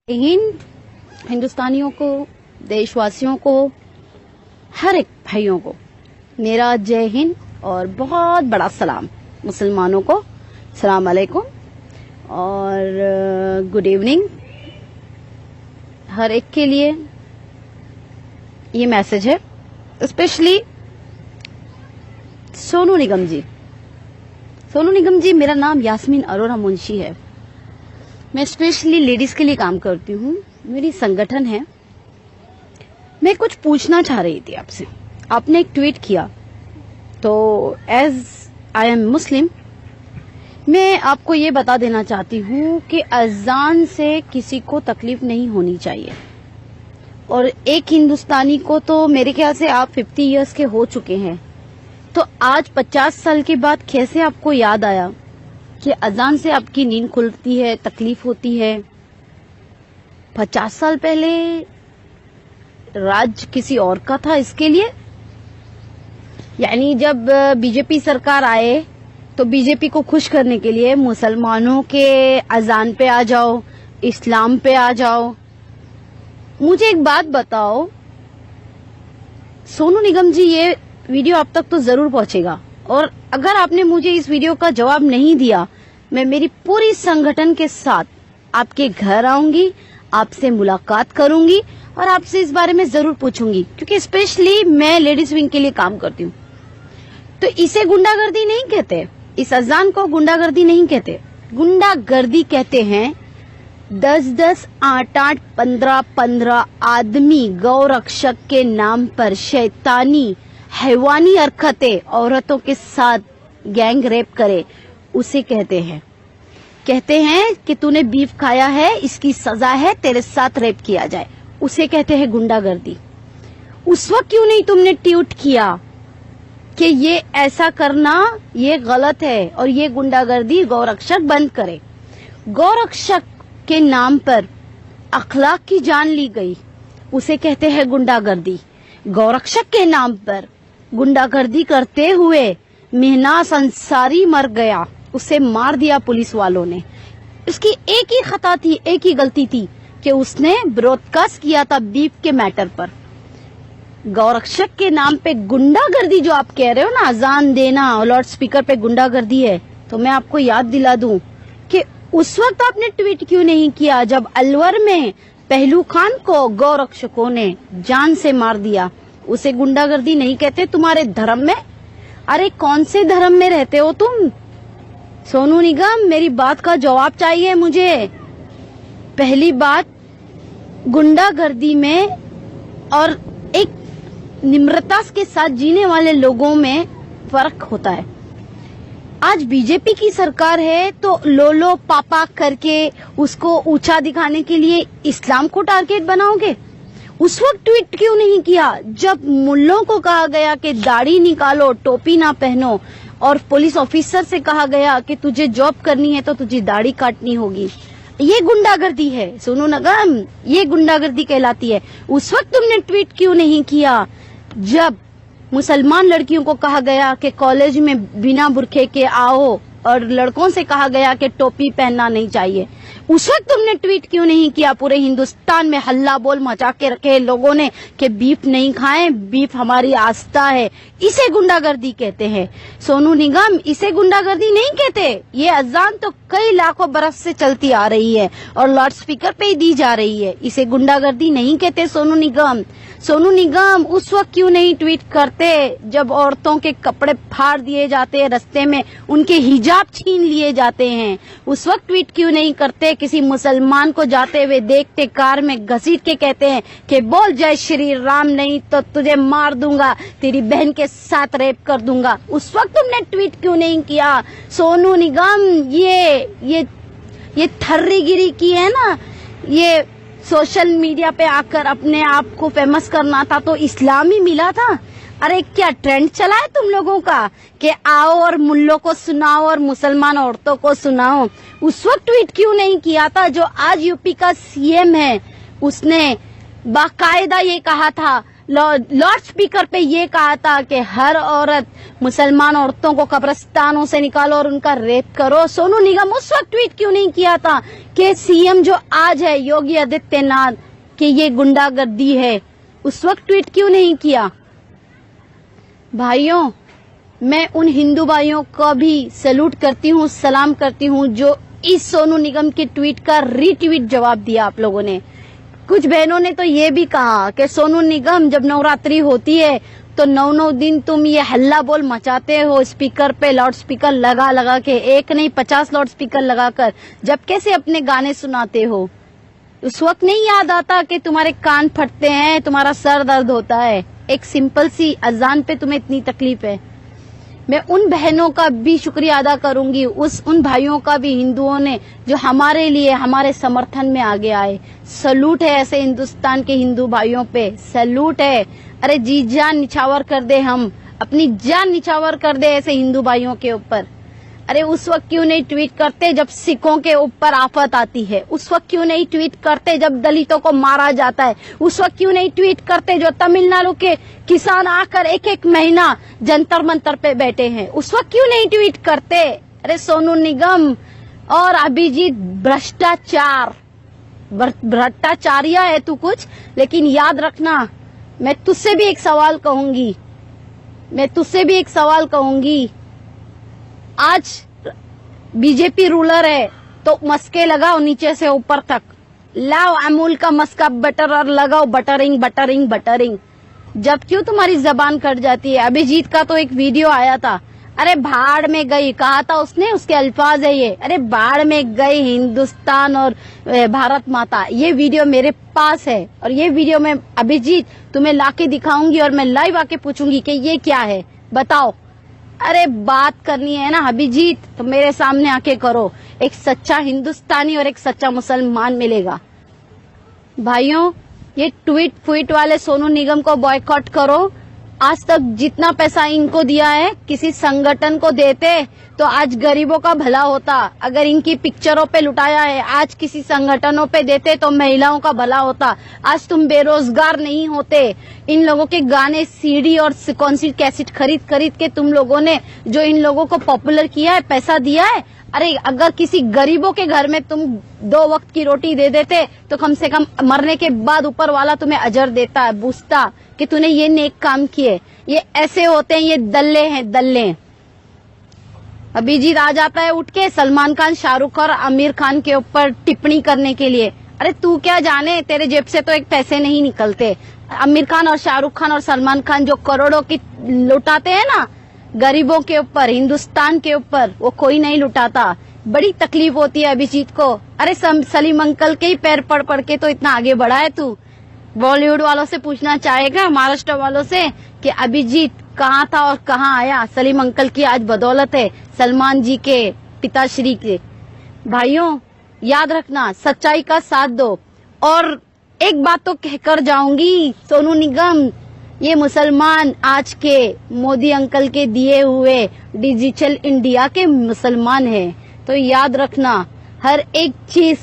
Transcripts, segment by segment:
हिंद हिंदुस्तानियों को, देशवासियों को, हर एक भाइयों को मेरा जय हिंद और बहुत बड़ा सलाम। मुसलमानों को सलाम अलैकुम और गुड इवनिंग। हर एक के लिए ये मैसेज है, स्पेशली सोनू निगम जी। सोनू निगम जी, मेरा नाम यास्मीन अरोरा मुंशी है। मैं स्पेशली लेडीज के लिए काम करती हूँ, मेरी संगठन है। मैं कुछ पूछना चाह रही थी आपसे। आपने एक ट्वीट किया, तो एज आई एम मुस्लिम मैं आपको ये बता देना चाहती हूँ कि अजान से किसी को तकलीफ नहीं होनी चाहिए। और एक हिंदुस्तानी को तो मेरे ख्याल से आप 50 इयर्स के हो चुके हैं, तो आज 50 साल के बाद कैसे आपको याद आया कि अजान से आपकी नींद खुलती है, तकलीफ होती है? 50 साल पहले राज किसी और का था इसके लिए। यानी जब बीजेपी सरकार आए तो बीजेपी को खुश करने के लिए मुसलमानों के अजान पे आ जाओ, इस्लाम पे आ जाओ। मुझे एक बात बताओ सोनू निगम जी, ये वीडियो आप तक तो जरूर पहुंचेगा, और अगर आपने मुझे इस वीडियो का जवाब नहीं दिया, मैं मेरी पूरी संगठन के साथ आपके घर आऊंगी, आपसे मुलाकात करूंगी और आपसे इस बारे में जरूर पूछूंगी, क्योंकि स्पेशली मैं लेडीज विंग के लिए काम करती हूँ। तो इसे गुंडागर्दी नहीं कहते, इस अजान को गुंडागर्दी नहीं कहते। गुंडागर्दी कहते हैं 10-10, 8-8, 15-15 आदमी गौरक्षक के नाम पर शैतानी हैवानी हरकतें औरतों के साथ गैंग रेप करे, उसे कहते हैं। कहते हैं कि तूने बीफ खाया है, इसकी सजा है तेरे साथ रेप किया जाए, उसे कहते हैं गुंडागर्दी। उस वक्त क्यों नहीं तुमने ट्वीट किया कि ये ऐसा करना ये गलत है और ये गुंडागर्दी, गौरक्षक बंद करे। गौरक्षक के नाम पर अखलाक की जान ली गई, उसे कहते हैं गुंडागर्दी। गौरक्षक के नाम पर गुंडागर्दी करते हुए मेहनाज अंसारी मर गया, उसे मार दिया पुलिस वालों ने। उसकी एक ही खता थी, एक ही गलती थी कि उसने ब्रॉडकास्ट किया था बीफ के मैटर पर। गौरक्षक के नाम पे गुंडागर्दी जो आप कह रहे हो ना, अजान देना और लाउड स्पीकर पे गुंडागर्दी है, तो मैं आपको याद दिला दूं कि उस वक्त आपने ट्वीट क्यों नहीं किया जब अलवर में पहलू खान को गौरक्षकों ने जान से मार दिया? उसे गुंडागर्दी नहीं कहते तुम्हारे धर्म में? अरे कौन से धर्म में रहते हो तुम? सोनू निगम, मेरी बात का जवाब चाहिए मुझे। पहली बात, गुंडागर्दी में और एक निम्रता के साथ जीने वाले लोगों में फर्क होता है। आज बीजेपी की सरकार है तो लोलो पापा करके उसको ऊंचा दिखाने के लिए इस्लाम को टारगेट बनाओगे? उस वक्त ट्वीट क्यों नहीं किया जब मुल्लों को कहा गया कि दाढ़ी निकालो, टोपी ना पहनो, और पुलिस ऑफिसर से कहा गया कि तुझे जॉब करनी है तो तुझे दाढ़ी काटनी होगी? ये गुंडागर्दी है सोनू निगम, ये गुंडागर्दी कहलाती है। उस वक्त तुमने ट्वीट क्यों नहीं किया जब मुसलमान लड़कियों को कहा गया कि कॉलेज में बिना बुरखे के आओ और लड़कों से कहा गया कि टोपी पहनना नहीं चाहिए? उस वक्त तुमने ट्वीट क्यों नहीं किया? पूरे हिंदुस्तान में हल्ला बोल मचा के रखे लोगों ने कि बीफ नहीं खाएं, बीफ हमारी आस्था है। इसे गुंडागर्दी कहते हैं सोनू निगम, इसे गुंडागर्दी नहीं कहते। ये अजान तो कई लाखों बरस से चलती आ रही है और लाउड स्पीकर पे ही दी जा रही है, इसे गुंडागर्दी नहीं कहते सोनू निगम। सोनू निगम, उस वक्त क्यों नहीं ट्वीट करते जब औरतों के कपड़े फाड़ दिए जाते हैं, रास्ते में उनके हिजाब छीन लिए जाते हैं? उस वक्त ट्वीट क्यों नहीं करते? किसी मुसलमान को जाते हुए देखते कार में घसीट के कहते हैं कि बोल जय श्री राम, नहीं तो तुझे मार दूंगा, तेरी बहन के साथ रेप कर दूंगा। उस वक्त तुमने ट्वीट क्यों नहीं किया सोनू निगम? ये थर्रीगिरी की है ना, ये सोशल मीडिया पे आकर अपने आप को फेमस करना था तो इस्लाम ही मिला था। अरे क्या ट्रेंड चला है तुम लोगों का कि आओ और मुल्लों को सुनाओ और मुसलमान औरतों को सुनाओ? उस वक्त ट्वीट क्यों नहीं किया था जो आज यूपी का सीएम है? उसने बाकायदा ये कहा था लाउड स्पीकर पे ये कहा था कि हर औरत मुसलमान औरतों को कब्रिस्तानों से निकालो और उनका रेप करो। सोनू निगम उस वक्त ट्वीट क्यों नहीं किया था कि सीएम जो आज है योगी आदित्यनाथ कि ये गुंडागर्दी है? उस वक्त ट्वीट क्यों नहीं किया? भाइयों, मैं उन हिंदू भाइयों को भी सैल्यूट करती हूँ, सलाम करती हूँ जो इस सोनू निगम के ट्वीट का रीट्वीट जवाब दिया आप लोगों ने। कुछ बहनों ने तो ये भी कहा कि सोनू निगम जब नवरात्रि होती है तो 9 दिन तुम ये हल्ला बोल मचाते हो स्पीकर पे, लाउड स्पीकर लगा लगा के, एक नहीं 50 लाउड स्पीकर लगाकर, जब कैसे अपने गाने सुनाते हो? उस वक्त नहीं याद आता कि तुम्हारे कान फटते हैं, तुम्हारा सर दर्द होता है, एक सिंपल सी अजान पे तुम्हें इतनी तकलीफ है। मैं उन बहनों का भी शुक्रिया अदा करूंगी, उन भाइयों का भी, हिंदुओं ने जो हमारे लिए, हमारे समर्थन में आगे आए। सैल्यूट है ऐसे हिंदुस्तान के हिंदू भाइयों पे, सैल्यूट है। अरे जी जान निछावर कर दे, हम अपनी जान निछावर कर दे ऐसे हिंदू भाइयों के ऊपर। अरे उस वक्त क्यों नहीं ट्वीट करते जब सिखों के ऊपर आफत आती है? उस वक्त क्यों नहीं ट्वीट करते जब दलितों को मारा जाता है? उस वक्त क्यों नहीं ट्वीट करते जो तमिलनाडु के किसान आकर एक महीना जंतर मंतर पे बैठे हैं? उस वक्त क्यों नहीं ट्वीट करते? अरे सोनू निगम और अभिजीत, भ्रष्टाचारिया है तू कुछ, लेकिन याद रखना, मैं तुझसे भी एक सवाल कहूंगी, आज बीजेपी रूलर है तो मस्के लगाओ नीचे से ऊपर तक, लाओ अमूल का मस्का बटर और लगाओ बटरिंग बटरिंग बटरिंग। जब क्यों तुम्हारी जबान कट जाती है? अभिजीत का तो एक वीडियो आया था, अरे भाड़ में गई कहा था उसने, उसके अल्फाज है ये, अरे भाड़ में गई हिंदुस्तान और भारत माता। ये वीडियो मेरे पास है और ये वीडियो मैं अभिजीत तुम्हें लाके दिखाऊंगी और मैं लाइव आके पूछूंगी कि ये क्या है, बताओ। अरे बात करनी है ना अभिजीत तो मेरे सामने आके करो, एक सच्चा हिंदुस्तानी और एक सच्चा मुसलमान मिलेगा। भाइयों, ये ट्वीट वाले सोनू निगम को बॉयकॉट करो। आज तक जितना पैसा इनको दिया है किसी संगठन को देते तो आज गरीबों का भला होता। अगर इनकी पिक्चरों पे लुटाया है आज किसी संगठनों पे देते तो महिलाओं का भला होता। आज तुम बेरोजगार नहीं होते। इन लोगों के गाने सीडी और कौन सी कैसेट खरीद के तुम लोगों ने जो इन लोगों को पॉपुलर किया है, पैसा दिया है। अरे अगर किसी गरीबों के घर में तुम 2 वक्त की रोटी दे देते तो कम से कम मरने के बाद ऊपर वाला तुम्हें अजर देता है, पूछता कि तूने ये नेक काम किए। ये ऐसे होते हैं, ये दल्ले हैं, दल्ले। अभिजीत आ जाता है उठ के सलमान खान, शाहरुख और आमिर खान के ऊपर टिप्पणी करने के लिए। अरे तू क्या जाने, तेरे जेब से तो एक पैसे नहीं निकलते। आमिर खान और शाहरुख खान और सलमान खान जो करोड़ों की लुटाते हैं ना गरीबों के ऊपर, हिंदुस्तान के ऊपर, वो कोई नहीं लुटाता। बड़ी तकलीफ होती है अभिजीत को। अरे सलीम अंकल के ही पैर पड़ के तो इतना आगे बढ़ा है तू। बॉलीवुड वालों से पूछना चाहेगा, महाराष्ट्र वालों से, कि अभिजीत कहाँ था और कहाँ आया? सलीम अंकल की आज बदौलत है, सलमान जी के पिताश्री के। भाइयों याद रखना, सच्चाई का साथ दो। और एक बात तो कहकर जाऊंगी, सोनू निगम ये मुसलमान आज के मोदी अंकल के दिए हुए डिजिटल इंडिया के मुसलमान हैं। तो याद रखना, हर एक चीज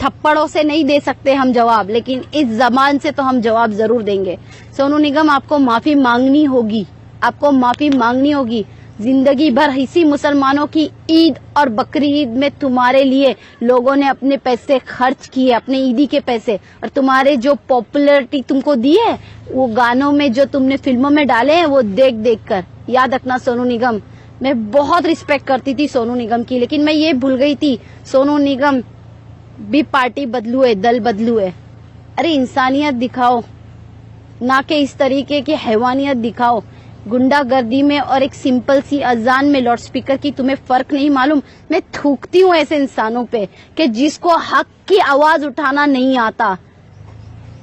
थप्पड़ों से नहीं दे सकते हम जवाब, लेकिन इस जबान से तो हम जवाब जरूर देंगे। सोनू निगम आपको माफी मांगनी होगी, आपको माफी मांगनी होगी। जिंदगी भर इसी मुसलमानों की ईद और बकरी ईद में तुम्हारे लिए लोगों ने अपने पैसे खर्च किए, अपने ईदी के पैसे, और तुम्हारे जो पॉपुलैरिटी तुमको दी है वो गानों में जो तुमने फिल्मों में डाले हैं वो देख देख कर। याद रखना सोनू निगम, मैं बहुत रिस्पेक्ट करती थी सोनू निगम की, लेकिन मैं ये भूल गई थी सोनू निगम भी पार्टी बदलू है, दल बदलू है। अरे इंसानियत दिखाओ, ना कि इस तरीके की हैवानियत दिखाओ। गुंडागर्दी में और एक सिंपल सी अजान में लाउड स्पीकर की तुम्हें फर्क नहीं मालूम। मैं थूकती हूँ ऐसे इंसानों पे कि जिसको हक की आवाज उठाना नहीं आता।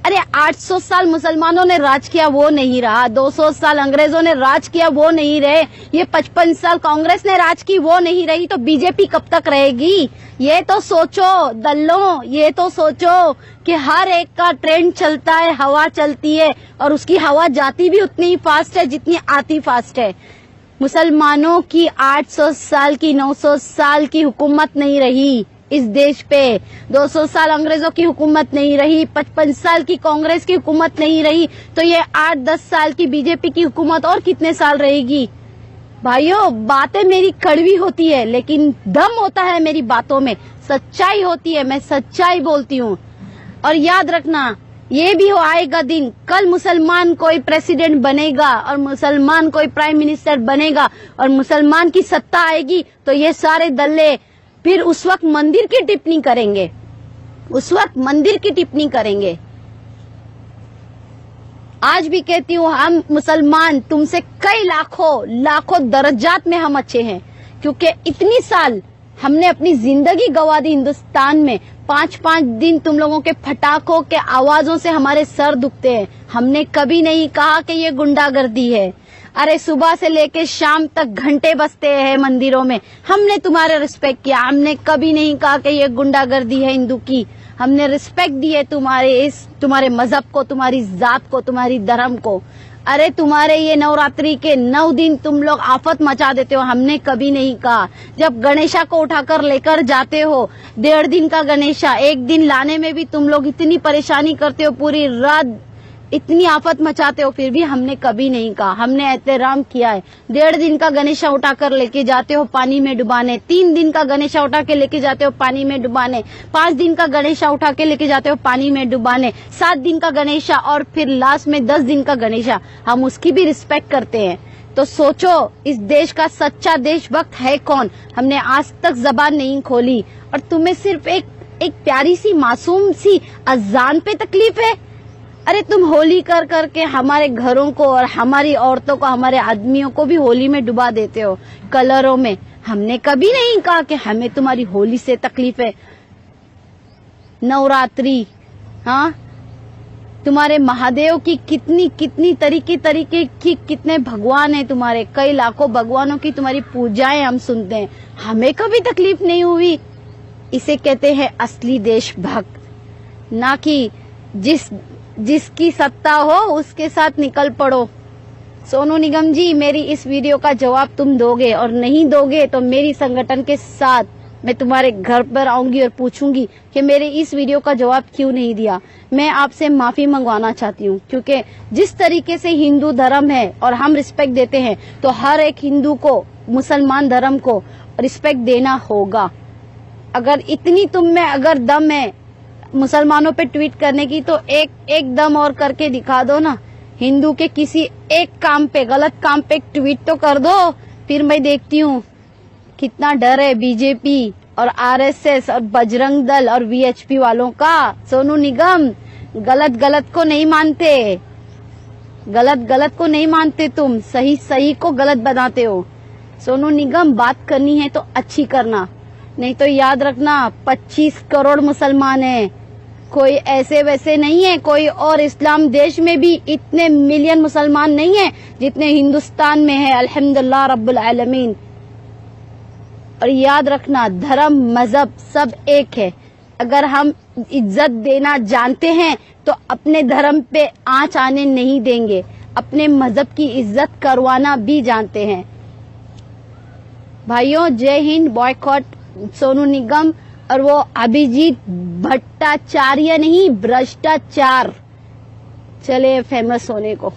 अरे 800 साल मुसलमानों ने राज किया वो नहीं रहा, 200 साल अंग्रेजों ने राज किया वो नहीं रहे, ये 55 साल कांग्रेस ने राज की वो नहीं रही, तो बीजेपी कब तक रहेगी? ये तो सोचो दल्लों, ये तो सोचो कि हर एक का ट्रेंड चलता है, हवा चलती है, और उसकी हवा जाती भी उतनी ही फास्ट है जितनी आती फास्ट है। मुसलमानों की 800 साल की 900 साल की हुकूमत नहीं रही, इस देश पे। 200 साल अंग्रेजों की हुकूमत नहीं रही, 55 साल की कांग्रेस की हुकूमत नहीं रही, तो ये 8-10 साल की बीजेपी की हुकूमत और कितने साल रहेगी। भाइयों, बातें मेरी कड़वी होती है, लेकिन दम होता है मेरी बातों में, सच्चाई होती है, मैं सच्चाई बोलती हूँ। और याद रखना, ये भी आएगा दिन, कल मुसलमान कोई प्रेसिडेंट बनेगा और मुसलमान कोई प्राइम मिनिस्टर बनेगा और मुसलमान की सत्ता आएगी, तो ये सारे दल्ले फिर उस वक्त मंदिर की टिप्पणी करेंगे, उस वक्त मंदिर की टिप्पणी करेंगे। आज भी कहती हूँ, हम मुसलमान तुमसे कई लाखों दर्जात में हम अच्छे हैं, क्योंकि इतनी साल हमने अपनी जिंदगी गंवा दी हिंदुस्तान में। 5-5 दिन तुम लोगों के फटाकों के आवाजों से हमारे सर दुखते हैं। हमने कभी नहीं कहा कि ये गुंडागर्दी है। अरे सुबह से लेके शाम तक घंटे बजते हैं मंदिरों में, हमने तुम्हारे रिस्पेक्ट किया। हमने कभी नहीं कहा कि ये गुंडागर्दी है हिंदू की। हमने रिस्पेक्ट दी है तुम्हारे मजहब को, तुम्हारी जात को, तुम्हारी धर्म को। अरे तुम्हारे ये नवरात्रि के 9 दिन तुम लोग आफत मचा देते हो, हमने कभी नहीं कहा। जब गणेशा को उठाकर लेकर जाते हो, 1.5 दिन का गणेशा, 1 दिन लाने में भी तुम लोग इतनी परेशानी करते हो, पूरी रात इतनी आफत मचाते हो, फिर भी हमने कभी नहीं कहा। हमने एहतराम किया है। 1.5 दिन का गणेशा उठाकर लेके जाते हो पानी में डुबाने, 3 दिन का गणेशा उठा के लेके जाते हो पानी में डुबाने, 5 दिन का गणेशा उठा के लेके जाते हो पानी में डुबाने, 7 दिन का गणेशा और फिर लास्ट में 10 दिन का गणेशा, हम उसकी भी रिस्पेक्ट करते हैं। तो सोचो, इस देश का सच्चा देशभक्त है कौन? हमने आज तक जबान नहीं खोली, और तुम्हें सिर्फ एक प्यारी सी मासूम सी अजान पे तकलीफ है। अरे तुम होली कर करके हमारे घरों को और हमारी औरतों को, हमारे आदमियों को भी होली में डुबा देते हो, कलरों में। हमने कभी नहीं कहा कि हमें तुम्हारी होली से तकलीफ है। नवरात्रि, हाँ, तुम्हारे महादेव की कितनी तरीके की कितने भगवान है तुम्हारे, कई लाखों भगवानों की तुम्हारी पूजाएं हम सुनते हैं, हमें कभी तकलीफ नहीं हुई। इसे कहते हैं असली देशभक्त, ना कि जिसकी सत्ता हो उसके साथ निकल पड़ो। सोनू निगम जी, मेरी इस वीडियो का जवाब तुम दोगे, और नहीं दोगे तो मेरी संगठन के साथ मैं तुम्हारे घर पर आऊंगी और पूछूंगी कि मेरे इस वीडियो का जवाब क्यों नहीं दिया। मैं आपसे माफी मंगवाना चाहती हूँ, क्योंकि जिस तरीके से हिंदू धर्म है और हम रिस्पेक्ट देते हैं, तो हर एक हिंदू को, मुसलमान धर्म को रिस्पेक्ट देना होगा। अगर इतनी तुम में अगर दम है मुसलमानों पे ट्वीट करने की, तो एक दम और करके दिखा दो ना। हिंदू के किसी एक काम पे, गलत काम पे ट्वीट तो कर दो, फिर मैं देखती हूँ कितना डर है बीजेपी और आरएसएस और बजरंग दल और वीएचपी वालों का। सोनू निगम, गलत को नहीं मानते, गलत को नहीं मानते तुम, सही को गलत बनाते हो। सोनू निगम, बात करनी है तो अच्छी करना, नहीं तो याद रखना 25 करोड़ मुसलमान हैं, कोई ऐसे वैसे नहीं है। कोई और इस्लाम देश में भी इतने मिलियन मुसलमान नहीं है जितने हिंदुस्तान में है, अल्हम्दुलिल्लाह रब्बुल आलमीन। और याद रखना, धर्म मजहब सब एक है। अगर हम इज्जत देना जानते हैं तो अपने धर्म पे आंच आने नहीं देंगे, अपने मजहब की इज्जत करवाना भी जानते हैं। भाइयों, जय हिंद। बॉयकॉट सोनू निगम और वो अभिजीत भट्टाचार्य नहीं, भ्रष्टाचार। चले फेमस होने को।